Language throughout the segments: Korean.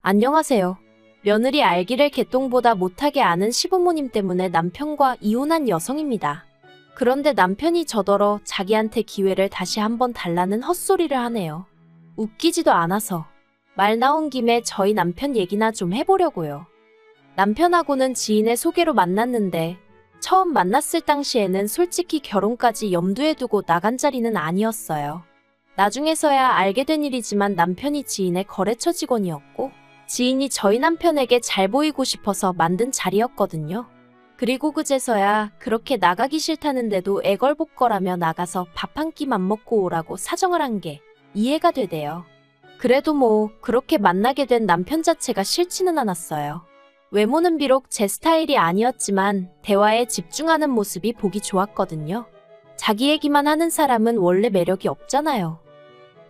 안녕하세요. 며느리 알기를 개똥보다 못하게 아는 시부모님 때문에 남편과 이혼한 여성입니다. 그런데 남편이 저더러 자기한테 기회를 다시 한번 달라는 헛소리를 하네요. 웃기지도 않아서 말 나온 김에 저희 남편 얘기나 좀 해보려고요. 남편하고는 지인의 소개로 만났는데 처음 만났을 당시에는 솔직히 결혼까지 염두에 두고 나간 자리는 아니었어요. 나중에서야 알게 된 일이지만 남편이 지인의 거래처 직원이었고 지인이 저희 남편에게 잘 보이고 싶어서 만든 자리였거든요. 그리고 그제서야 그렇게 나가기 싫다는데도 애걸복걸하며 나가서 밥 한 끼만 먹고 오라고 사정을 한 게 이해가 되대요. 그래도 뭐 그렇게 만나게 된 남편 자체가 싫지는 않았어요. 외모는 비록 제 스타일이 아니었지만 대화에 집중하는 모습이 보기 좋았거든요. 자기 얘기만 하는 사람은 원래 매력이 없잖아요.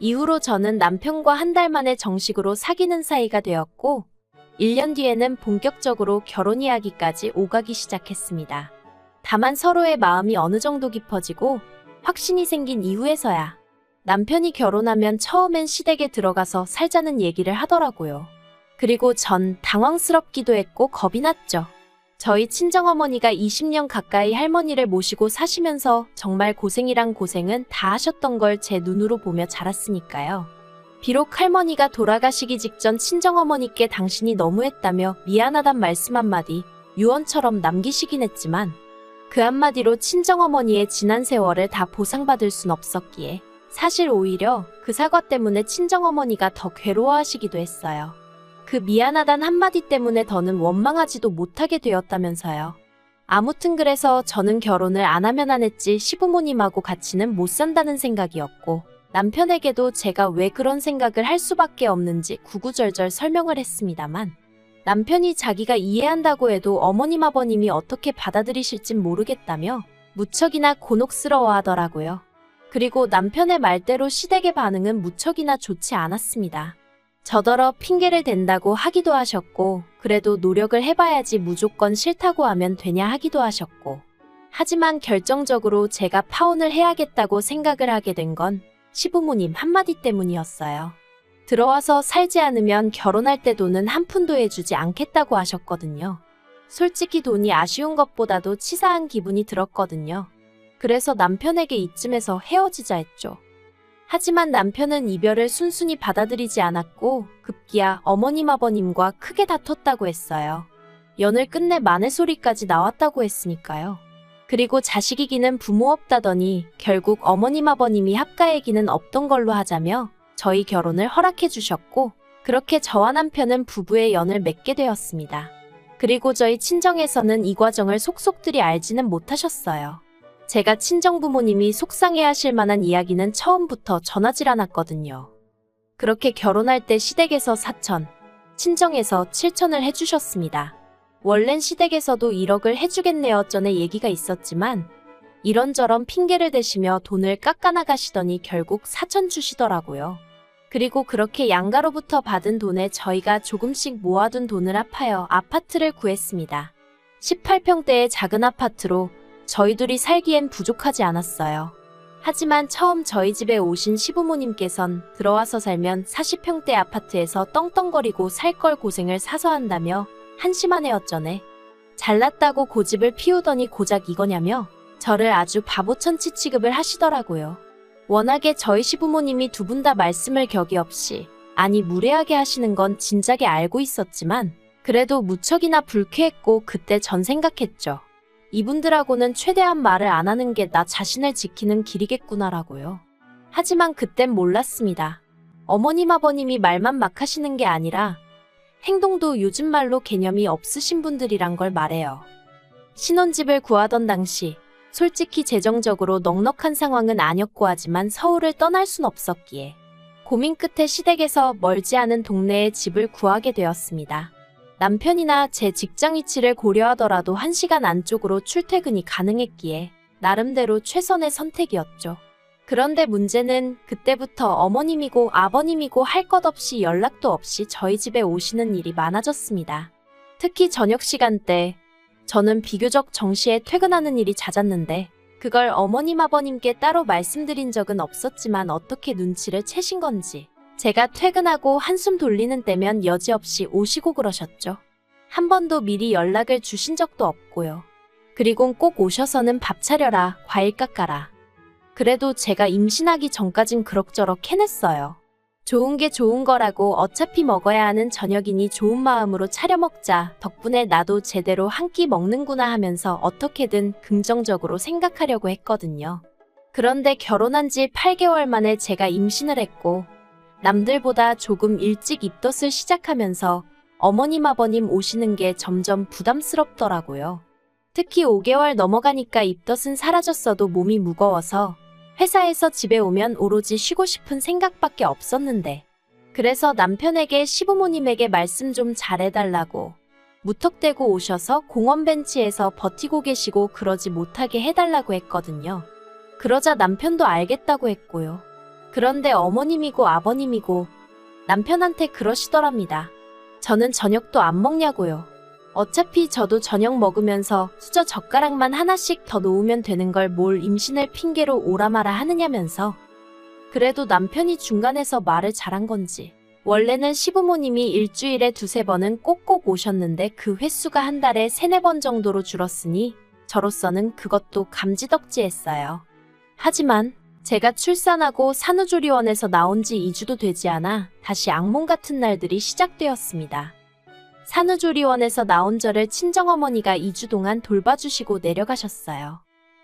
이후로 저는 남편과 한 달 만에 정식으로 사귀는 사이가 되었고 1년 뒤에는 본격적으로 결혼 이야기까지 오가기 시작했습니다. 다만 서로의 마음이 어느 정도 깊어지고 확신이 생긴 이후에서야 남편이 결혼하면 처음엔 시댁에 들어가서 살자는 얘기를 하더라고요. 그리고 전 당황스럽기도 했고 겁이 났죠. 저희 친정어머니가 20년 가까이 할머니를 모시고 사시면서 정말 고생이란 고생은 다 하셨던 걸 제 눈으로 보며 자랐으니까요. 비록 할머니가 돌아가시기 직전 친정어머니께 당신이 너무했다며 미안하단 말씀 한마디 유언처럼 남기시긴 했지만 그 한마디로 친정어머니의 지난 세월을 다 보상받을 순 없었기에 사실 오히려 그 사과 때문에 친정어머니가 더 괴로워하시기도 했어요. 그 미안하단 한마디 때문에 더는 원망하지도 못하게 되었다면서요. 아무튼 그래서 저는 결혼을 안 하면 안 했지 시부모님하고 같이는 못 산다는 생각이었고 남편에게도 제가 왜 그런 생각을 할 수밖에 없는지 구구절절 설명을 했습니다만 남편이 자기가 이해한다고 해도 어머님 아버님이 어떻게 받아들이실진 모르겠다며 무척이나 곤혹스러워 하더라고요. 그리고 남편의 말대로 시댁의 반응은 무척이나 좋지 않았습니다. 저더러 핑계를 댄다고 하기도 하셨고 그래도 노력을 해봐야지 무조건 싫다고 하면 되냐 하기도 하셨고 하지만 결정적으로 제가 파혼을 해야겠다고 생각을 하게 된 건 시부모님 한마디 때문이었어요. 들어와서 살지 않으면 결혼할 때 돈은 한 푼도 해주지 않겠다고 하셨거든요. 솔직히 돈이 아쉬운 것보다도 치사한 기분이 들었거든요. 그래서 남편에게 이쯤에서 헤어지자 했죠. 하지만 남편은 이별을 순순히 받아들이지 않았고 급기야 어머님 아버님과 크게 다퉜다고 했어요. 연을 끝내 마네소리까지 나왔다고 했으니까요. 그리고 자식 이기는 부모 없다더니 결국 어머님 아버님이 합가 얘기는 없던 걸로 하자며 저희 결혼을 허락해 주셨고 그렇게 저와 남편은 부부의 연을 맺게 되었습니다. 그리고 저희 친정에서는 이 과정을 속속들이 알지는 못하셨어요. 제가 친정부모님이 속상해하실 만한 이야기는 처음부터 전하질 않았거든요. 그렇게 결혼할 때 시댁에서 4천, 친정에서 7천을 해주셨습니다. 원래는 시댁에서도 1억을 해주겠네요 전에 얘기가 있었지만 이런저런 핑계를 대시며 돈을 깎아나가시더니 결국 4천 주시더라고요. 그리고 그렇게 양가로부터 받은 돈에 저희가 조금씩 모아둔 돈을 합하여 아파트를 구했습니다. 18평대의 작은 아파트로 저희 둘이 살기엔 부족하지 않았어요. 하지만 처음 저희 집에 오신 시부모님께선 들어와서 살면 40평대 아파트에서 떵떵거리고 살 걸 고생을 사서 한다며 한심하네요 전에 잘났다고 고집을 피우더니 고작 이거냐며 저를 아주 바보천치 취급을 하시더라고요. 워낙에 저희 시부모님이 두 분 다 말씀을 격이 없이 아니 무례하게 하시는 건 진작에 알고 있었지만 그래도 무척이나 불쾌했고 그때 전 생각했죠. 이분들하고는 최대한 말을 안 하는 게 나 자신을 지키는 길이겠구나라고요. 하지만 그땐 몰랐습니다. 어머님 아버님이 말만 막 하시는 게 아니라 행동도 요즘 말로 개념이 없으신 분들이란 걸 말해요. 신혼집을 구하던 당시 솔직히 재정적으로 넉넉한 상황은 아니었고 하지만 서울을 떠날 순 없었기에 고민 끝에 시댁에서 멀지 않은 동네에 집을 구하게 되었습니다. 남편이나 제 직장 위치를 고려하더라도 1시간 안쪽으로 출퇴근이 가능했기에 나름대로 최선의 선택이었죠. 그런데 문제는 그때부터 어머님이고 아버님이고 할 것 없이 연락도 없이 저희 집에 오시는 일이 많아졌습니다. 특히 저녁 시간대 저는 비교적 정시에 퇴근하는 일이 잦았는데 그걸 어머님 아버님께 따로 말씀드린 적은 없었지만 어떻게 눈치를 채신 건지 제가 퇴근하고 한숨 돌리는 때면 여지없이 오시고 그러셨죠. 한 번도 미리 연락을 주신 적도 없고요. 그리곤 꼭 오셔서는 밥 차려라, 과일 깎아라. 그래도 제가 임신하기 전까진 그럭저럭 해냈어요. 좋은 게 좋은 거라고 어차피 먹어야 하는 저녁이니 좋은 마음으로 차려 먹자. 덕분에 나도 제대로 한 끼 먹는구나 하면서 어떻게든 긍정적으로 생각하려고 했거든요. 그런데 결혼한 지 8개월 만에 제가 임신을 했고 남들보다 조금 일찍 입덧을 시작하면서 어머님 아버님 오시는 게 점점 부담스럽더라고요. 특히 5개월 넘어가니까 입덧은 사라졌어도 몸이 무거워서 회사에서 집에 오면 오로지 쉬고 싶은 생각밖에 없었는데 그래서 남편에게 시부모님에게 말씀 좀 잘해달라고 무턱대고 오셔서 공원 벤치에서 버티고 계시고 그러지 못하게 해달라고 했거든요. 그러자 남편도 알겠다고 했고요. 그런데 어머님이고 아버님이고 남편한테 그러시더랍니다. 저는 저녁도 안 먹냐고요. 어차피 저도 저녁 먹으면서 수저 젓가락만 하나씩 더 놓으면 되는 걸 뭘 임신을 핑계로 오라마라 하느냐면서. 그래도 남편이 중간에서 말을 잘한 건지 원래는 시부모님이 일주일에 2-3번은 꼭꼭 오셨는데 그 횟수가 한 달에 3-4번 정도로 줄었으니 저로서는 그것도 감지덕지했어요. 하지만 제가 출산하고 산후조리원에서 나온 지 2주도 되지 않아 다시 악몽 같은 날들이 시작되었습니다. 산후조리원에서 나온 저를 친정어머니가 2주 동안 돌봐주시고 내려가셨어요.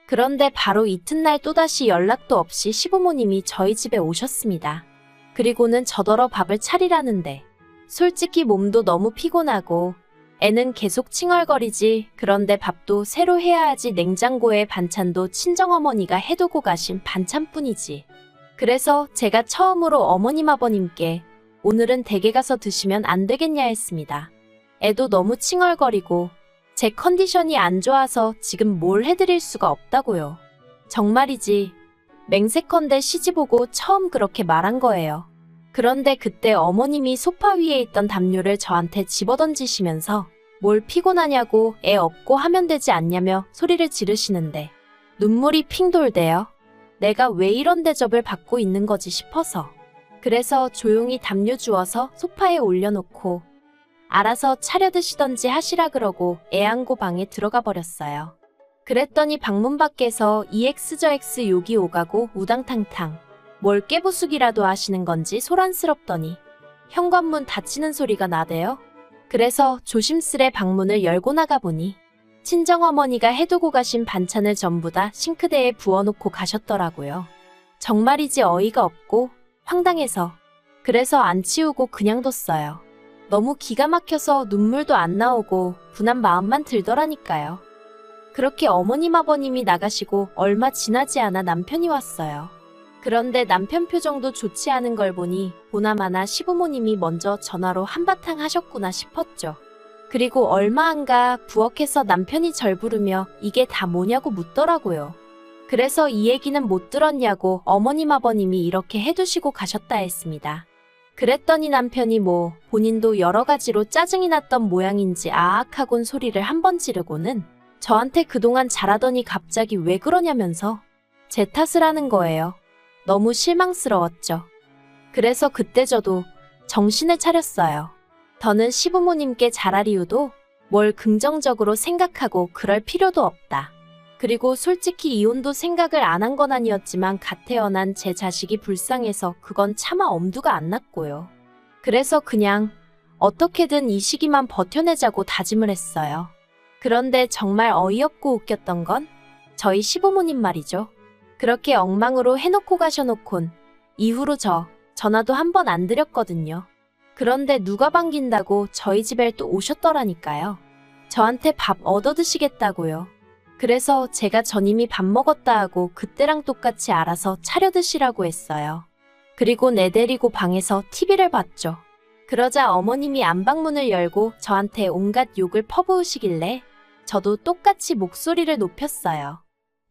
그런데 바로 이튿날 또다시 연락도 없이 시부모님이 저희 집에 오셨습니다. 그리고는 저더러 밥을 차리라는데 솔직히 몸도 너무 피곤하고 애는 계속 칭얼거리지. 그런데 밥도 새로 해야 하지. 냉장고에 반찬도 친정어머니가 해두고 가신 반찬뿐이지. 그래서 제가 처음으로 어머님 아버님께 오늘은 댁에 가서 드시면 안 되겠냐 했습니다. 애도 너무 칭얼거리고 제 컨디션이 안 좋아서 지금 뭘 해드릴 수가 없다고요. 정말이지. 맹세컨대 시집오고 처음 그렇게 말한 거예요. 그런데 그때 어머님이 소파 위에 있던 담요를 저한테 집어던지시면서 뭘 피곤하냐고 애 업고 하면 되지 않냐며 소리를 지르시는데 눈물이 핑 돌대요. 내가 왜 이런 대접을 받고 있는 거지 싶어서. 그래서 조용히 담요 주워서 소파에 올려놓고 알아서 차려 드시던지 하시라 그러고 애안고 방에 들어가 버렸어요. 그랬더니 방문 밖에서 EX 저 X 욕이 오가고 우당탕탕 뭘 깨부수기라도 하시는 건지 소란스럽더니 현관문 닫히는 소리가 나대요. 그래서 조심스레 방문을 열고 나가보니 친정어머니가 해두고 가신 반찬을 전부 다 싱크대에 부어놓고 가셨더라고요. 정말이지 어이가 없고 황당해서 그래서 안 치우고 그냥 뒀어요. 너무 기가 막혀서 눈물도 안 나오고 분한 마음만 들더라니까요. 그렇게 어머님 아버님이 나가시고 얼마 지나지 않아 남편이 왔어요. 그런데 남편 표정도 좋지 않은 걸 보니 보나마나 시부모님이 먼저 전화로 한바탕 하셨구나 싶었죠. 그리고 얼마 안 가 부엌에서 남편이 절 부르며 이게 다 뭐냐고 묻더라고요. 그래서 이 얘기는 못 들었냐고 어머님 아버님이 이렇게 해두시고 가셨다 했습니다. 그랬더니 남편이 본인도 여러 가지로 짜증이 났던 모양인지 아악하곤 소리를 한 번 지르고는 저한테 그동안 잘하더니 갑자기 왜 그러냐면서 제 탓을 하는 거예요. 너무 실망스러웠죠. 그래서 그때 저도 정신을 차렸어요. 더는 시부모님께 잘할 이유도 뭘 긍정적으로 생각하고 그럴 필요도 없다. 그리고 솔직히 이혼도 생각을 안 한 건 아니었지만 갓 태어난 제 자식이 불쌍해서 그건 차마 엄두가 안 났고요. 그래서 그냥 어떻게든 이 시기만 버텨내자고 다짐을 했어요. 그런데 정말 어이없고 웃겼던 건 저희 시부모님 말이죠. 그렇게 엉망으로 해놓고 가셔놓곤 이후로 전화도 한 번 안 드렸거든요. 그런데 누가 반긴다고 저희 집에 또 오셨더라니까요. 저한테 밥 얻어드시겠다고요. 그래서 제가 전임이 밥 먹었다 하고 그때랑 똑같이 알아서 차려 드시라고 했어요. 그리고 애 데리고 방에서 TV를 봤죠. 그러자 어머님이 안방문을 열고 저한테 온갖 욕을 퍼부으시길래 저도 똑같이 목소리를 높였어요.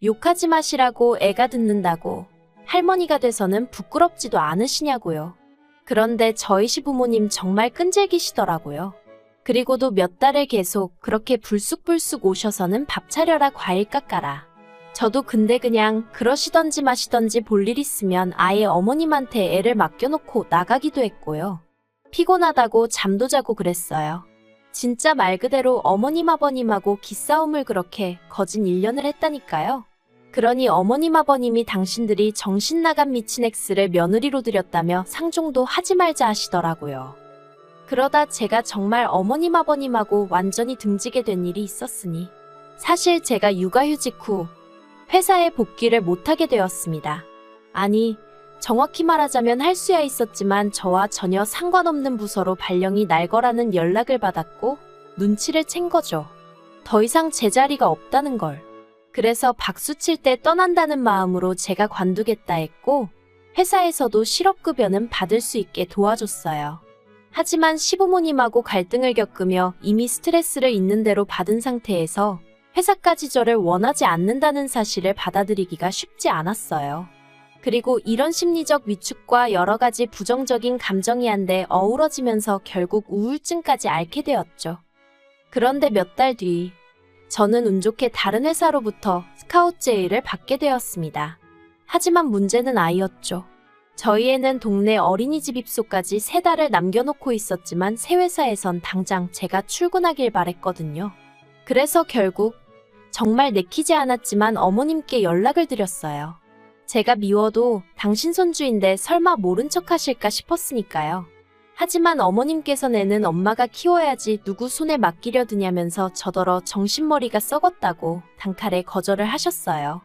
욕하지 마시라고 애가 듣는다고 할머니가 돼서는 부끄럽지도 않으시냐고요. 그런데 저희 시부모님 정말 끈질기시더라고요. 그리고도 몇 달을 계속 그렇게 불쑥불쑥 오셔서는 밥 차려라 과일 깎아라 저도 근데 그냥 그러시던지 마시던지 볼 일 있으면 아예 어머님한테 애를 맡겨놓고 나가기도 했고요. 피곤하다고 잠도 자고 그랬어요. 진짜 말 그대로 어머님 아버님하고 기싸움을 그렇게 거진 1년을 했다니까요. 그러니 어머님 아버님이 당신들이 정신 나간 미친 X를 며느리로 들였다며 상종도 하지 말자 하시더라고요. 그러다 제가 정말 어머님 아버님하고 완전히 등지게 된 일이 있었으니 사실 제가 육아휴직 후 회사에 복귀를 못하게 되었습니다. 아니, 정확히 말하자면 할 수야 있었지만 저와 전혀 상관없는 부서로 발령이 날 거라는 연락을 받았고 눈치를 챈 거죠. 더 이상 제 자리가 없다는 걸. 그래서 박수 칠 때 떠난다는 마음으로 제가 관두겠다 했고 회사에서도 실업급여는 받을 수 있게 도와줬어요. 하지만 시부모님하고 갈등을 겪으며 이미 스트레스를 있는 대로 받은 상태에서 회사까지 저를 원하지 않는다는 사실을 받아들이기가 쉽지 않았어요. 그리고 이런 심리적 위축과 여러 가지 부정적인 감정이 한데 어우러지면서 결국 우울증까지 앓게 되었죠. 그런데 몇 달 뒤, 저는 운 좋게 다른 회사로부터 스카웃 제의를 받게 되었습니다. 하지만 문제는 아이였죠. 저희 애는 동네 어린이집 입소까지 3달을 남겨놓고 있었지만 새 회사에선 당장 제가 출근하길 바랬거든요. 그래서 결국 정말 내키지 않았지만 어머님께 연락을 드렸어요. 제가 미워도 당신 손주인데 설마 모른 척 하실까 싶었으니까요. 하지만 어머님께서 애는 엄마가 키워야지 누구 손에 맡기려 드냐면서 저더러 정신머리가 썩었다고 단칼에 거절을 하셨어요.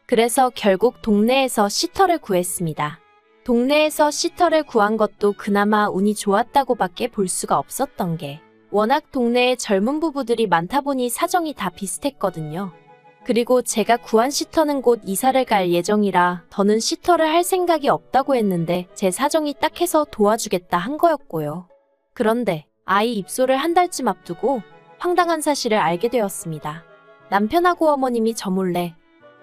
그래서 결국 동네에서 시터를 구했습니다. 동네에서 시터를 구한 것도 그나마 운이 좋았다고밖에 볼 수가 없었던 게 워낙 동네에 젊은 부부들이 많다 보니 사정이 다 비슷했거든요. 그리고 제가 구한 시터는 곧 이사를 갈 예정이라 더는 시터를 할 생각이 없다고 했는데 제 사정이 딱해서 도와주겠다 한 거였고요. 그런데 아이 입소를 한 달쯤 앞두고 황당한 사실을 알게 되었습니다. 남편하고 어머님이 저 몰래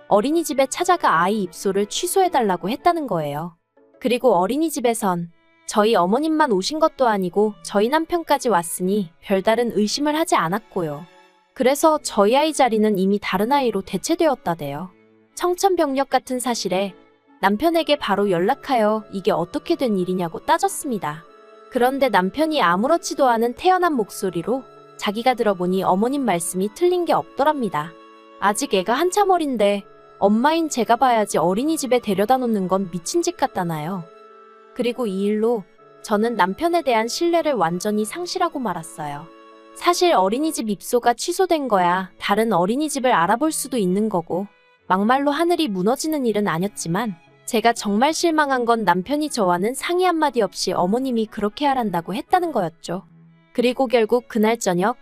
어린이집에 찾아가 아이 입소를 취소해달라고 했다는 거예요. 그리고 어린이집에선 저희 어머님만 오신 것도 아니고 저희 남편까지 왔으니 별다른 의심을 하지 않았고요. 그래서 저희 아이 자리는 이미 다른 아이로 대체되었다대요. 청천벽력 같은 사실에 남편에게 바로 연락하여 이게 어떻게 된 일이냐고 따졌습니다. 그런데 남편이 아무렇지도 않은 태연한 목소리로 자기가 들어보니 어머님 말씀이 틀린 게 없더랍니다. 아직 애가 한참 어린데 엄마인 제가 봐야지 어린이집에 데려다 놓는 건 미친 짓 같다나요. 그리고 이 일로 저는 남편에 대한 신뢰를 완전히 상실하고 말았어요. 사실 어린이집 입소가 취소된 거야 다른 어린이집을 알아볼 수도 있는 거고 막말로 하늘이 무너지는 일은 아니었지만 제가 정말 실망한 건 남편이 저와는 상의 한마디 없이 어머님이 그렇게 하란다고 했다는 거였죠. 그리고 결국 그날 저녁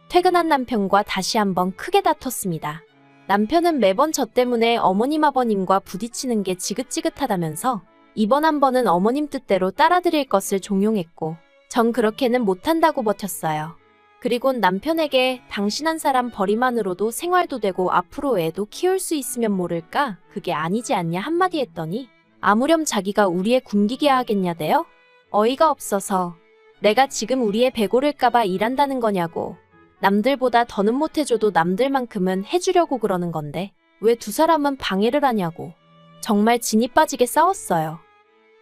퇴근한 남편과 다시 한번 크게 다퉜습니다. 남편은 매번 저 때문에 어머님 아버님과 부딪히는 게 지긋지긋하다면서 이번 한 번은 어머님 뜻대로 따라드릴 것을 종용했고 전 그렇게는 못한다고 버텼어요. 그리곤 남편에게 당신 한 사람 벌이만으로도 생활도 되고 앞으로 애도 키울 수 있으면 모를까 그게 아니지 않냐 한마디 했더니 아무렴 자기가 우리 애 굶기게 하겠냐대요? 어이가 없어서 내가 지금 우리 애 배고를까봐 일한다는 거냐고. 남들보다 더는 못해줘도 남들만큼은 해주려고 그러는 건데 왜 두 사람은 방해를 하냐고. 정말 진이 빠지게 싸웠어요.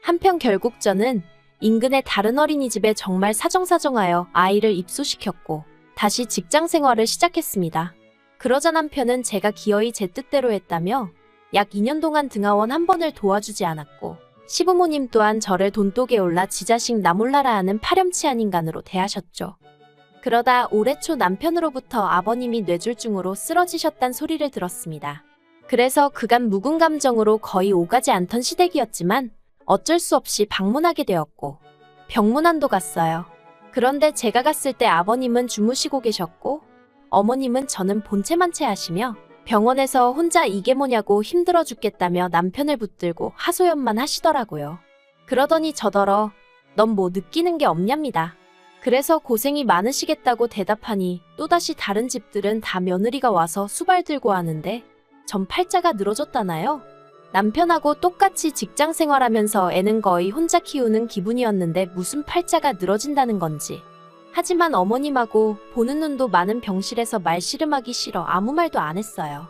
한편 결국 저는 인근의 다른 어린이집에 정말 사정사정하여 아이를 입소시켰고 다시 직장 생활을 시작했습니다. 그러자 남편은 제가 기어이 제 뜻대로 했다며 약 2년 동안 등하원 한 번을 도와주지 않았고 시부모님 또한 저를 돈독에 올라 지 자식 나 몰라라 하는 파렴치한 인간으로 대하셨죠. 그러다 올해 초 남편으로부터 아버님이 뇌졸중으로 쓰러지셨단 소리를 들었습니다. 그래서 그간 묵은 감정으로 거의 오가지 않던 시댁이었지만 어쩔 수 없이 방문하게 되었고 병문안도 갔어요. 그런데 제가 갔을 때 아버님은 주무시고 계셨고 어머님은 저는 본체만체 하시며 병원에서 혼자 이게 뭐냐고 힘들어 죽겠다며 남편을 붙들고 하소연만 하시더라고요. 그러더니 저더러 넌 뭐 느끼는 게 없냐입니다. 그래서 고생이 많으시겠다고 대답하니 또다시 다른 집들은 다 며느리가 와서 수발 들고 하는데 전 팔자가 늘어졌다나요? 남편하고 똑같이 직장 생활하면서 애는 거의 혼자 키우는 기분이었는데 무슨 팔자가 늘어진다는 건지. 하지만 어머님하고 보는 눈도 많은 병실에서 말 씨름하기 싫어 아무 말도 안 했어요.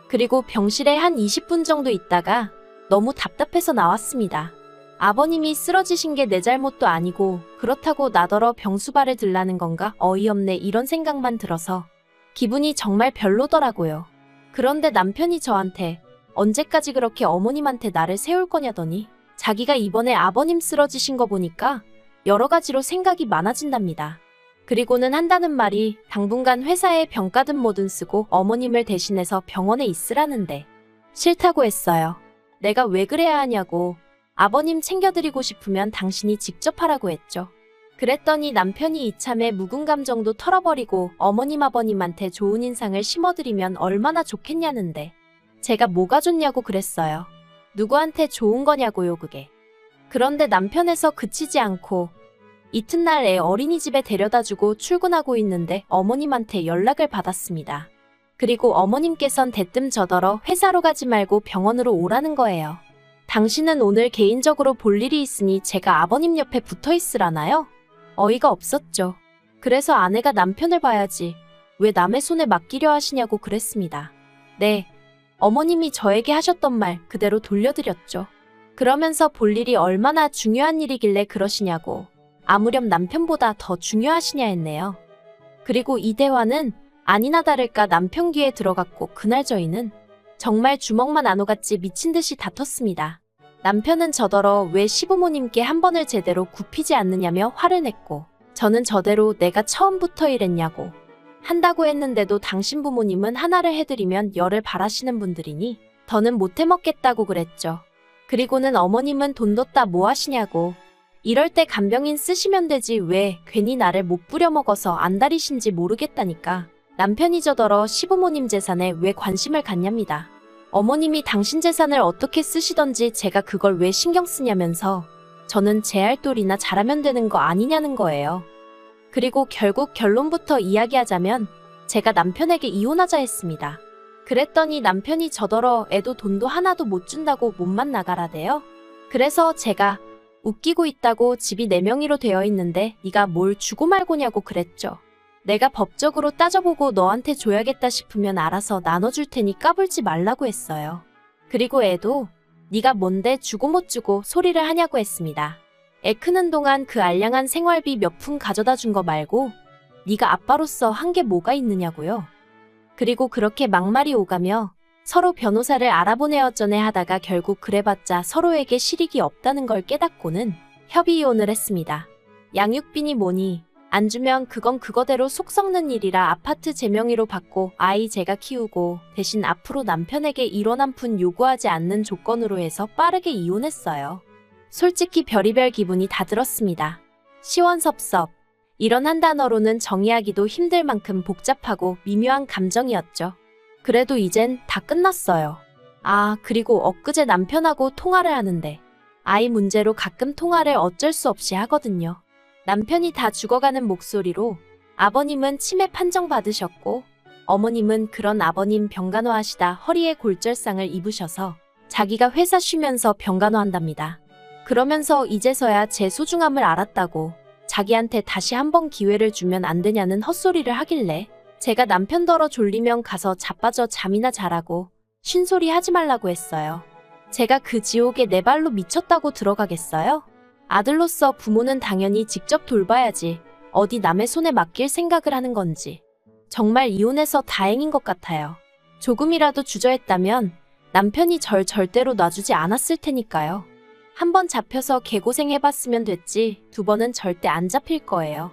그리고 병실에 한 20분 정도 있다가 너무 답답해서 나왔습니다. 아버님이 쓰러지신 게 내 잘못도 아니고 그렇다고 나더러 병수발을 들라는 건가 어이없네 이런 생각만 들어서 기분이 정말 별로더라고요. 그런데 남편이 저한테 언제까지 그렇게 어머님한테 나를 세울 거냐더니 자기가 이번에 아버님 쓰러지신 거 보니까 여러 가지로 생각이 많아진답니다. 그리고는 한다는 말이 당분간 회사에 병가든 뭐든 쓰고 어머님을 대신해서 병원에 있으라는데 싫다고 했어요. 내가 왜 그래야 하냐고 아버님 챙겨드리고 싶으면 당신이 직접 하라고 했죠. 그랬더니 남편이 이참에 묵은 감정도 털어버리고 어머님 아버님한테 좋은 인상을 심어드리면 얼마나 좋겠냐는데 제가 뭐가 좋냐고 그랬어요. 누구한테 좋은 거냐고요 그게. 그런데 남편에서 그치지 않고 이튿날 애 어린이집에 데려다주고 출근하고 있는데 어머님한테 연락을 받았습니다. 그리고 어머님께선 대뜸 저더러 회사로 가지 말고 병원으로 오라는 거예요. 당신은 오늘 개인적으로 볼 일이 있으니 제가 아버님 옆에 붙어 있으라나요? 어이가 없었죠. 그래서 아내가 남편을 봐야지 왜 남의 손에 맡기려 하시냐고 그랬습니다. 네, 어머님이 저에게 하셨던 말 그대로 돌려드렸죠. 그러면서 볼 일이 얼마나 중요한 일이길래 그러시냐고 아무렴 남편보다 더 중요하시냐 했네요. 그리고 이 대화는 아니나 다를까 남편 귀에 들어갔고 그날 저희는 정말 주먹만 안 오갔지 미친 듯이 다퉜습니다. 남편은 저더러 왜 시부모님께 한 번을 제대로 굽히지 않느냐며 화를 냈고 저는 저대로 내가 처음부터 이랬냐고 한다고 했는데도 당신 부모님은 하나를 해드리면 열을 바라시는 분들이니 더는 못 해먹겠다고 그랬죠. 그리고는 어머님은 돈 뒀다 뭐 하시냐고 이럴 때 간병인 쓰시면 되지 왜 괜히 나를 못 부려먹어서 안달이신지 모르겠다니까 남편이 저더러 시부모님 재산에 왜 관심을 갖냐입니다. 어머님이 당신 재산을 어떻게 쓰시던지 제가 그걸 왜 신경 쓰냐면서 저는 제 할 도리나 잘하면 되는 거 아니냐는 거예요. 그리고 결국 결론부터 이야기하자면 제가 남편에게 이혼하자 했습니다. 그랬더니 남편이 저더러 애도 돈도 하나도 못 준다고 몸만 나가라대요. 그래서 제가 웃기고 있다고 집이 내 명의로 되어 있는데 네가 뭘 주고 말고냐고 그랬죠. 내가 법적으로 따져보고 너한테 줘야겠다 싶으면 알아서 나눠줄 테니 까불지 말라고 했어요. 그리고 애도 네가 뭔데 주고 못 주고 소리를 하냐고 했습니다. 애 크는 동안 그 알량한 생활비 몇 푼 가져다 준 거 말고 네가 아빠로서 한 게 뭐가 있느냐고요. 그리고 그렇게 막말이 오가며 서로 변호사를 알아보네 어쩌네 하다가 결국 그래봤자 서로에게 실익이 없다는 걸 깨닫고는 협의 이혼을 했습니다. 양육비니 뭐니 안 주면 그건 그거대로 속 썩는 일이라 아파트 제 명의로 받고 아이 제가 키우고 대신 앞으로 남편에게 1원 한 푼 요구하지 않는 조건으로 해서 빠르게 이혼했어요. 솔직히 별의별 기분이 다 들었습니다. 시원섭섭. 이런 한 단어로는 정의하기도 힘들 만큼 복잡하고 미묘한 감정이었죠. 그래도 이젠 다 끝났어요. 아, 그리고 엊그제 남편하고 통화를 하는데 아이 문제로 가끔 통화를 어쩔 수 없이 하거든요. 남편이 다 죽어가는 목소리로 아버님은 치매 판정 받으셨고 어머님은 그런 아버님 병간호하시다 허리에 골절상을 입으셔서 자기가 회사 쉬면서 병간호한답니다. 그러면서 이제서야 제 소중함을 알았다고 자기한테 다시 한번 기회를 주면 안 되냐는 헛소리를 하길래 제가 남편더러 졸리면 가서 자빠져 잠이나 자라고 쉰소리 하지 말라고 했어요. 제가 그 지옥에 내 발로 미쳤다고 들어가겠어요? 아들로서 부모는 당연히 직접 돌봐야지 어디 남의 손에 맡길 생각을 하는 건지 정말 이혼해서 다행인 것 같아요. 조금이라도 주저했다면 남편이 절 절대로 놔주지 않았을 테니까요. 한 번 잡혀서 개고생 해봤으면 됐지 2번은 절대 안 잡힐 거예요.